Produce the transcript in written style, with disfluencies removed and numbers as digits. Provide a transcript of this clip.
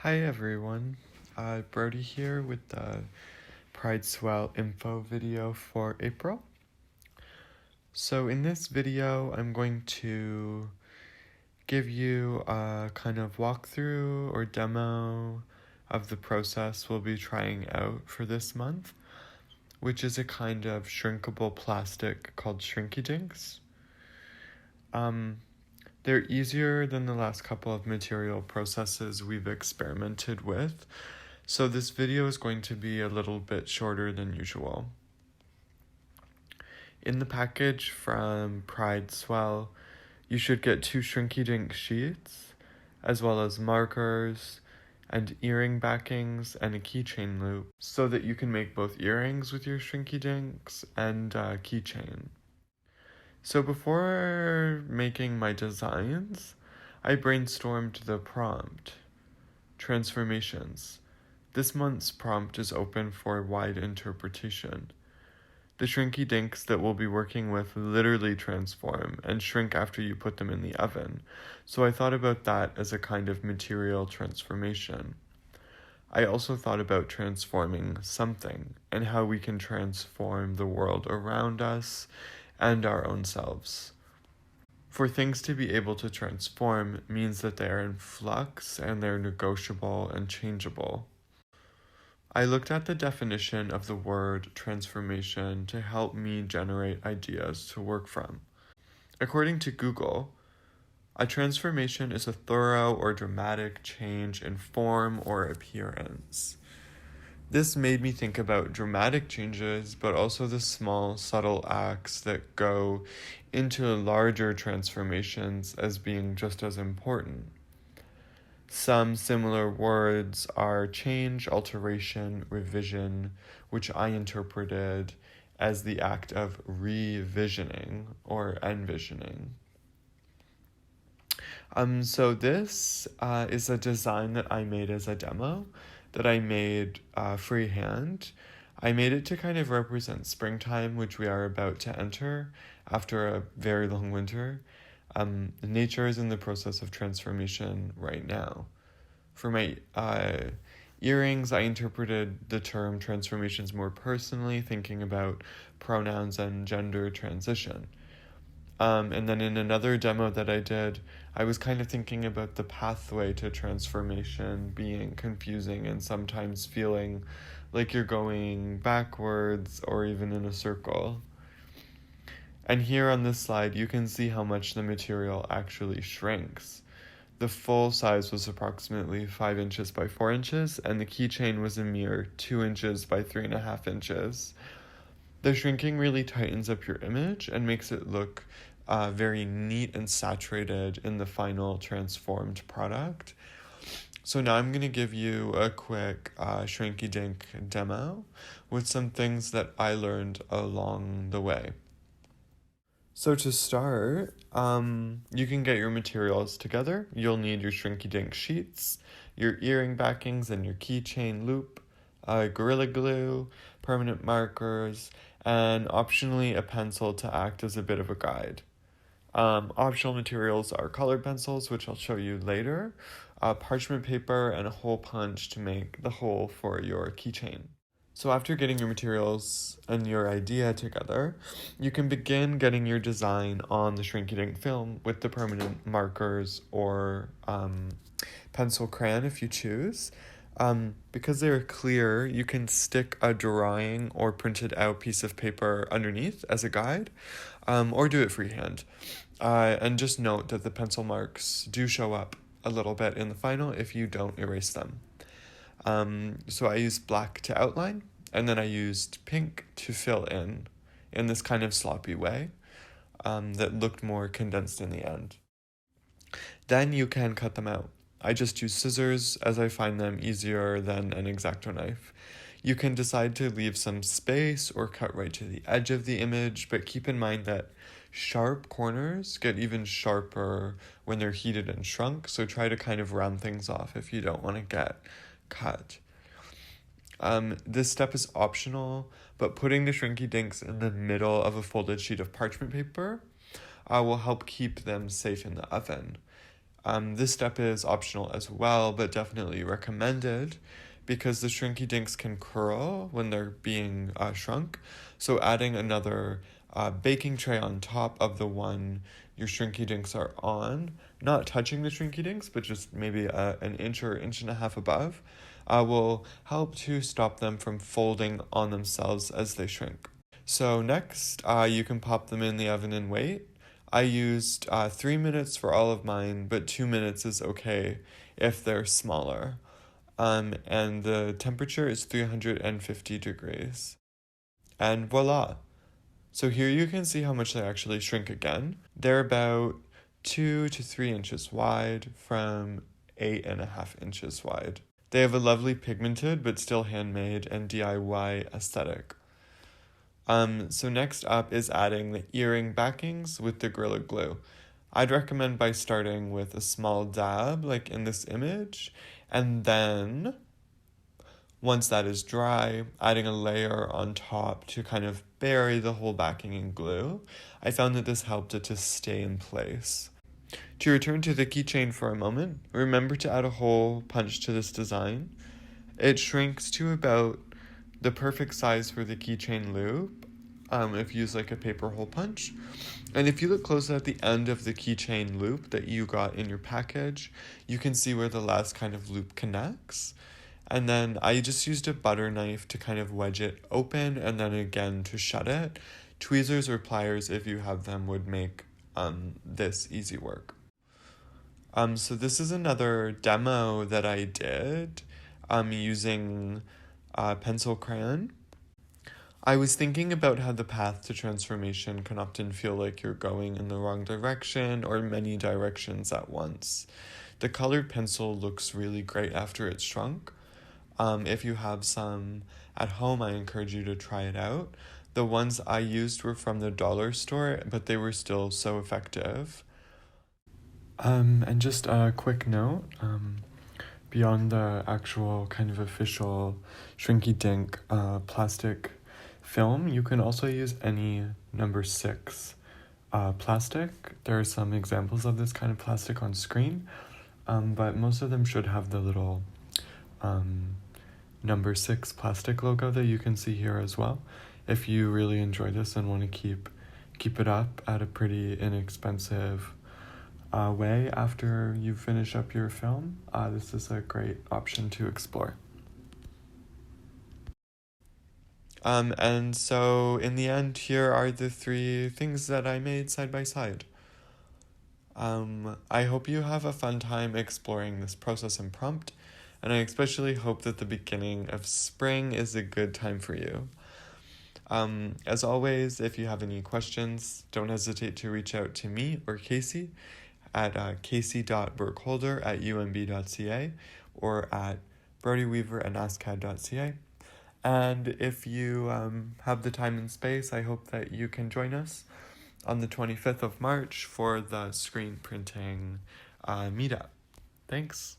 Hi everyone, Brody here with the Pride Swell info video for April. So in this video, I'm going to give you a kind of walkthrough or demo of the process we'll be trying out for this month, which is a kind of shrinkable plastic called Shrinky Dinks. They're easier than the last couple of material processes we've experimented with, so this video is going to be a little bit shorter than usual. In the package from Pride Swell, you should get 2 Shrinky Dink sheets, as well as markers and earring backings and a keychain loop, so that you can make both earrings with your Shrinky Dinks and a keychain. So before making my designs, I brainstormed the prompt, transformations. This month's prompt is open for wide interpretation. The Shrinky Dinks that we'll be working with literally transform and shrink after you put them in the oven, so I thought about that as a kind of material transformation. I also thought about transforming something and how we can transform the world around us and our own selves. For things to be able to transform means that they are in flux and they're negotiable and changeable. I looked at the definition of the word transformation to help me generate ideas to work from. According to Google, a transformation is a thorough or dramatic change in form or appearance. This made me think about dramatic changes, but also the small, subtle acts that go into larger transformations as being just as important. Some similar words are change, alteration, revision, which I interpreted as the act of revisioning or envisioning. So this is a design that I made as a demo that I made freehand. I made it to kind of represent springtime, which we are about to enter after a very long winter. Nature is in the process of transformation right now. For my earrings, I interpreted the term transformations more personally, thinking about pronouns and gender transition. And then in another demo that I did, I was kind of thinking about the pathway to transformation being confusing and sometimes feeling like you're going backwards or even in a circle. And here on this slide, you can see how much the material actually shrinks. The full size was approximately 5 inches by 4 inches, and the keychain was a mere 2 inches by 3.5 inches. The shrinking really tightens up your image and makes it look very neat and saturated in the final transformed product. So now I'm going to give you a quick Shrinky Dink demo with some things that I learned along the way. So to start, you can get your materials together. You'll need your Shrinky Dink sheets, your earring backings and your keychain loop, Gorilla Glue, permanent markers, and optionally a pencil to act as a bit of a guide. Optional materials are colored pencils, which I'll show you later, parchment paper, and a hole punch to make the hole for your keychain. So after getting your materials and your idea together, you can begin getting your design on the Shrinky Dink film with the permanent markers or pencil crayon if you choose. Because they're clear, you can stick a drawing or printed out piece of paper underneath as a guide, or do it freehand. And just note that the pencil marks do show up a little bit in the final if you don't erase them. So I used black to outline, and then I used pink to fill in this kind of sloppy way that looked more condensed in the end. Then you can cut them out. I just use scissors as I find them easier than an X-Acto knife. You can decide to leave some space or cut right to the edge of the image, but keep in mind that sharp corners get even sharper when they're heated and shrunk, so try to kind of round things off if you don't want to get cut. This step is optional, but putting the Shrinky Dinks in the middle of a folded sheet of parchment paper will help keep them safe in the oven. This step is optional as well, but definitely recommended because the Shrinky Dinks can curl when they're being shrunk. So adding another baking tray on top of the one your Shrinky Dinks are on, not touching the Shrinky Dinks, but just maybe an inch or inch and a half above, will help to stop them from folding on themselves as they shrink. So next, you can pop them in the oven and wait. I used 3 minutes for all of mine, but 2 minutes is okay if they're smaller. And the temperature is 350 degrees. And voila! So here you can see how much they actually shrink again. They're about 2 to 3 inches wide from 8.5 inches wide. They have a lovely pigmented but still handmade and DIY aesthetic. So next up is adding the earring backings with the Gorilla Glue. I'd recommend by starting with a small dab, like in this image, and then once that is dry, adding a layer on top to kind of bury the whole backing in glue. I found that this helped it to stay in place. To return to the keychain for a moment, remember to add a hole punch to this design. It shrinks to about the perfect size for the keychain loop if you use like a paper hole punch. And if you look closely at the end of the keychain loop that you got in your package, you can see where the last kind of loop connects. And then I just used a butter knife to kind of wedge it open and then again to shut it. Tweezers or pliers, if you have them, would make this easy work. So this is another demo that I did using pencil crayon. I was thinking about how the path to transformation can often feel like you're going in the wrong direction or many directions at once. The colored pencil looks really great after it's shrunk. If you have some at home, I encourage you to try it out. The ones I used were from the dollar store, but they were still so effective. And just a quick note, beyond the actual kind of official Shrinky Dink plastic film, you can also use any number 6 plastic. There are some examples of this kind of plastic on screen, but most of them should have the little number 6 plastic logo that you can see here as well. If you really enjoy this and want to keep it up at a pretty inexpensive way after you finish up your film, this is a great option to explore. And so in the end, here are the 3 things that I made side by side. I hope you have a fun time exploring this process and prompt, and I especially hope that the beginning of spring is a good time for you. As always, if you have any questions, don't hesitate to reach out to me or Casey at casey.burkholder@umb.ca or at brodyweaver@ascad.ca. And if you have the time and space, I hope that you can join us on the 25th of March for the screen printing meetup. Thanks.